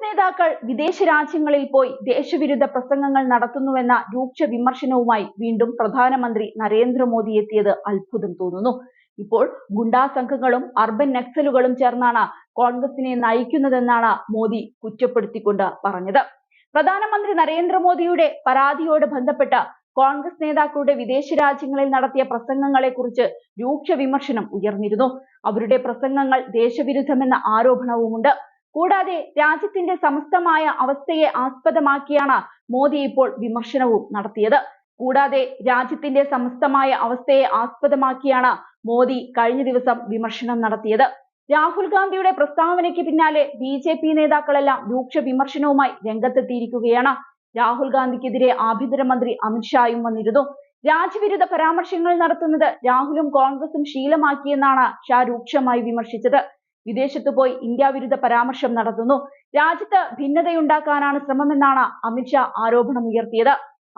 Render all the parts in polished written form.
നേതാക്കൾ വിദേശ രാജ്യങ്ങളിൽ പോയി ദേശവിരുദ്ധ പ്രസംഗങ്ങൾ നടത്തുന്നുവെന്ന രൂക്ഷ വിമർശനവുമായി വീണ്ടും പ്രധാനമന്ത്രി നരേന്ദ്രമോദി എത്തിയത് അത്ഭുതം തോന്നുന്നു. ഇപ്പോൾ ഗുണ്ടാ സംഘങ്ങളും അർബൻ നക്സലുകളും ചേർന്നാണ് കോൺഗ്രസിനെ നയിക്കുന്നതെന്നാണ് മോദി കുറ്റപ്പെടുത്തിക്കൊണ്ട് പറഞ്ഞത്. പ്രധാനമന്ത്രി നരേന്ദ്രമോദിയുടെ പരാതിയോട് ബന്ധപ്പെട്ട് കോൺഗ്രസ് നേതാക്കളുടെ വിദേശ രാജ്യങ്ങളിൽ നടത്തിയ പ്രസംഗങ്ങളെ കുറിച്ച് രൂക്ഷ വിമർശനം ഉയർന്നിരുന്നു. അവരുടെ പ്രസംഗങ്ങൾ ദേശവിരുദ്ധമെന്ന ആരോപണവുമുണ്ട്. കൂടാതെ രാജ്യത്തിന്റെ സമസ്തമായ അവസ്ഥയെ ആസ്പദമാക്കിയാണ് മോദി ഇപ്പോൾ വിമർശനവും നടത്തിയത്. കഴിഞ്ഞ ദിവസം വിമർശനം നടത്തിയത്. രാഹുൽ ഗാന്ധിയുടെ പ്രസ്താവനയ്ക്ക് പിന്നാലെ ബി.ജെ.പി. നേതാക്കളെല്ലാം രൂക്ഷ വിമർശനവുമായി രംഗത്തെത്തിയിരിക്കുകയാണ്. രാഹുൽ ഗാന്ധിക്കെതിരെ ആഭ്യന്തരമന്ത്രി അമിത്ഷായും വന്നിരുന്നു. രാജ്യവിരുദ്ധ പരാമർശങ്ങൾ നടത്തുന്നത് രാഹുലും കോൺഗ്രസും ശീലമാക്കിയെന്നാണ് ഷാ രൂക്ഷമായി വിമർശിച്ചത്. വിദേശത്ത് പോയി ഇന്ത്യ വിരുദ്ധ പരാമർശം നടത്തുന്നു, രാജ്യത്ത് ഭിന്നതയുണ്ടാക്കാനാണ് ശ്രമമെന്നാണ് അമിത്ഷാ ആരോപണമുയർത്തിയത്.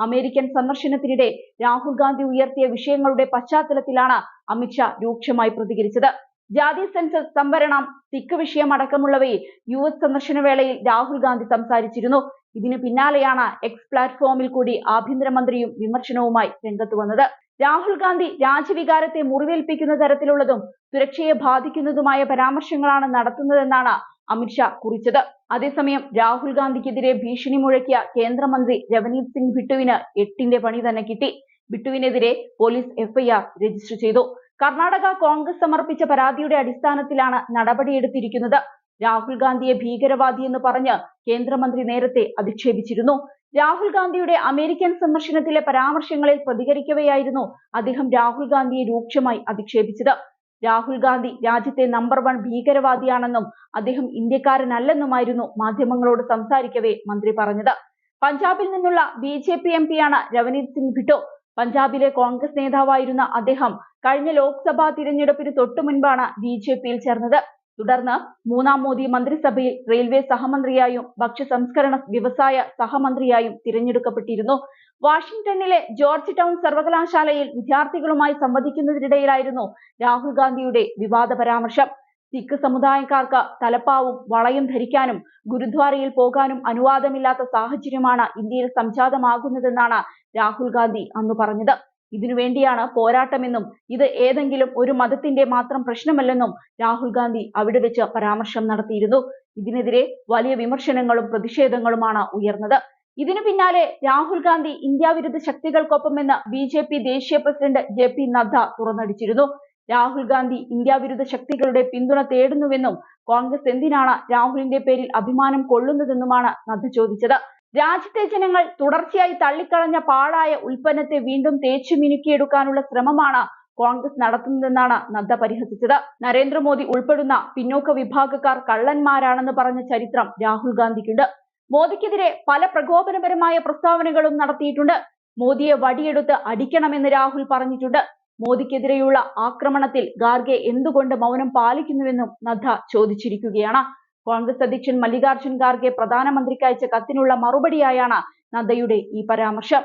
അമേരിക്കൻ സന്ദർശനത്തിനിടെ രാഹുൽ ഗാന്ധി ഉയർത്തിയ വിഷയങ്ങളുടെ പശ്ചാത്തലത്തിലാണ് അമിത്ഷാ രൂക്ഷമായി പ്രതികരിച്ചത്. ജാതി സെൻസസ്, സംവരണം, സിഖ് വിഷയം അടക്കമുള്ളവയിൽ US സന്ദർശന വേളയിൽ രാഹുൽ ഗാന്ധി സംസാരിച്ചിരുന്നു. ഇതിന് പിന്നാലെയാണ് എക്സ് പ്ലാറ്റ്ഫോമിൽ കൂടി ആഭ്യന്തരമന്ത്രിയും വിമർശനവുമായി രംഗത്ത് വന്നത്. രാഹുൽ ഗാന്ധി രാജ്യവികാരത്തെ മുറിവേൽപ്പിക്കുന്ന തരത്തിലുള്ളതും സുരക്ഷയെ ബാധിക്കുന്നതുമായ പരാമർശങ്ങളാണ് നടത്തുന്നതെന്നാണ് അമിത്ഷാ കുറിച്ചത്. അതേസമയം രാഹുൽ ഗാന്ധിക്കെതിരെ ഭീഷണി മുഴക്കിയ കേന്ദ്രമന്ത്രി രവനീത് സിംഗ് ബിട്ടുവിന് 8ന്റെ പണി തന്നെ കിട്ടി. ബിട്ടുവിനെതിരെ പോലീസ് FIR രജിസ്റ്റർ ചെയ്തു. കർണാടക കോൺഗ്രസ് സമർപ്പിച്ച പരാതിയുടെ അടിസ്ഥാനത്തിലാണ് നടപടിയെടുത്തിരിക്കുന്നത്. രാഹുൽ ഗാന്ധിയെ ഭീകരവാദിയെന്ന് പറഞ്ഞ് കേന്ദ്രമന്ത്രി നേരത്തെ അധിക്ഷേപിച്ചിരുന്നു. രാഹുൽ ഗാന്ധിയുടെ അമേരിക്കൻ സന്ദർശനത്തിലെ പരാമർശങ്ങളിൽ പ്രതികരിക്കവെയായിരുന്നു അദ്ദേഹം രാഹുൽ ഗാന്ധിയെ രൂക്ഷമായി അധിക്ഷേപിച്ചത്. രാഹുൽ ഗാന്ധി രാജ്യത്തെ നമ്പർ 1 ഭീകരവാദിയാണെന്നും അദ്ദേഹം ഇന്ത്യക്കാരനല്ലെന്നുമായിരുന്നു മാധ്യമങ്ങളോട് സംസാരിക്കവേ മന്ത്രി പറഞ്ഞത്. പഞ്ചാബിൽ നിന്നുള്ള ബി.ജെ.പി. MP-യാണ് രവനീത് സിംഗ് ബിട്ടു. പഞ്ചാബിലെ കോൺഗ്രസ് നേതാവായിരുന്ന അദ്ദേഹം കഴിഞ്ഞ ലോക്സഭാ തിരഞ്ഞെടുപ്പിന് തൊട്ടു മുൻപാണ് ബി.ജെ.പിയിൽ ചേർന്നത്. തുടർന്ന് 3ാം മോദി മന്ത്രിസഭയിൽ റെയിൽവേ സഹമന്ത്രിയായും ഭക്ഷ്യ സംസ്കരണ വ്യവസായ സഹമന്ത്രിയായും തിരഞ്ഞെടുക്കപ്പെട്ടിരുന്നു. വാഷിംഗ്ടണിലെ ജോർജ് ടൗൺ സർവകലാശാലയിൽ വിദ്യാർത്ഥികളുമായി സംവദിക്കുന്നതിനിടയിലായിരുന്നു രാഹുൽ ഗാന്ധിയുടെ വിവാദ പരാമർശം. സിഖ് സമുദായക്കാർക്ക് തലപ്പാവും വളയും ധരിക്കാനും ഗുരുദ്വാരയിൽ പോകാനും അനുവാദമില്ലാത്ത സാഹചര്യമാണ് ഇന്ത്യയിൽ സംജാതമാകുന്നതെന്നാണ് രാഹുൽ ഗാന്ധി അന്ന് പറഞ്ഞത്. ഇതിനുവേണ്ടിയാണ് പോരാട്ടമെന്നും ഇത് ഏതെങ്കിലും ഒരു മതത്തിന്റെ മാത്രം പ്രശ്നമല്ലെന്നും രാഹുൽ ഗാന്ധി അവിടെ വെച്ച് പരാമർശം നടത്തിയിരുന്നു. ഇതിനെതിരെ വലിയ വിമർശനങ്ങളും പ്രതിഷേധങ്ങളുമാണ് ഉയർന്നത്. ഇതിനു പിന്നാലെ രാഹുൽ ഗാന്ധി ഇന്ത്യ വിരുദ്ധ ശക്തികൾക്കൊപ്പമെന്ന് ബി.ജെ.പി. ദേശീയ പ്രസിഡന്റ് JP നദ്ദ തുറന്നടിച്ചിരുന്നു. രാഹുൽ ഗാന്ധി ഇന്ത്യ വിരുദ്ധ ശക്തികളുടെ പിന്തുണ തേടുന്നുവെന്നും കോൺഗ്രസ് എന്തിനാണ് രാഹുലിന്റെ പേരിൽ അഭിമാനം കൊള്ളുന്നതെന്നുമാണ് നദ്ദ ചോദിച്ചത്. രാജ്യത്തെ ജനങ്ങൾ തുടർച്ചയായി തള്ളിക്കളഞ്ഞ പാഴായ ഉൽപ്പന്നത്തെ വീണ്ടും തേച്ചു മിനുക്കിയെടുക്കാനുള്ള ശ്രമമാണ് കോൺഗ്രസ് നടത്തുന്നതെന്നാണ് നദ്ദ പരിഹസിച്ചത്. നരേന്ദ്രമോദി ഉൾപ്പെടുന്ന പിന്നോക്ക വിഭാഗക്കാർ കള്ളന്മാരാണെന്ന് പറഞ്ഞ ചരിത്രം രാഹുൽ ഗാന്ധിക്കുണ്ട്. മോദിക്കെതിരെ പല പ്രകോപനപരമായ പ്രസ്താവനകളും നടത്തിയിട്ടുണ്ട്. മോദിയെ വടിയെടുത്ത് അടിക്കണമെന്ന് രാഹുൽ പറഞ്ഞിട്ടുണ്ട്. മോദിക്കെതിരെയുള്ള ആക്രമണത്തിൽ ഖാർഗെ എന്തുകൊണ്ട് മൗനം പാലിക്കുന്നുവെന്നും നദ്ദ ചോദിച്ചിരിക്കുകയാണ്. കോൺഗ്രസ് അധ്യക്ഷൻ മല്ലികാർജുൻ ഖാർഗെ പ്രധാനമന്ത്രിക്ക് അയച്ച കത്തിനുള്ള മറുപടിയായാണ് നദ്ദയുടെ ഈ പരാമർശം.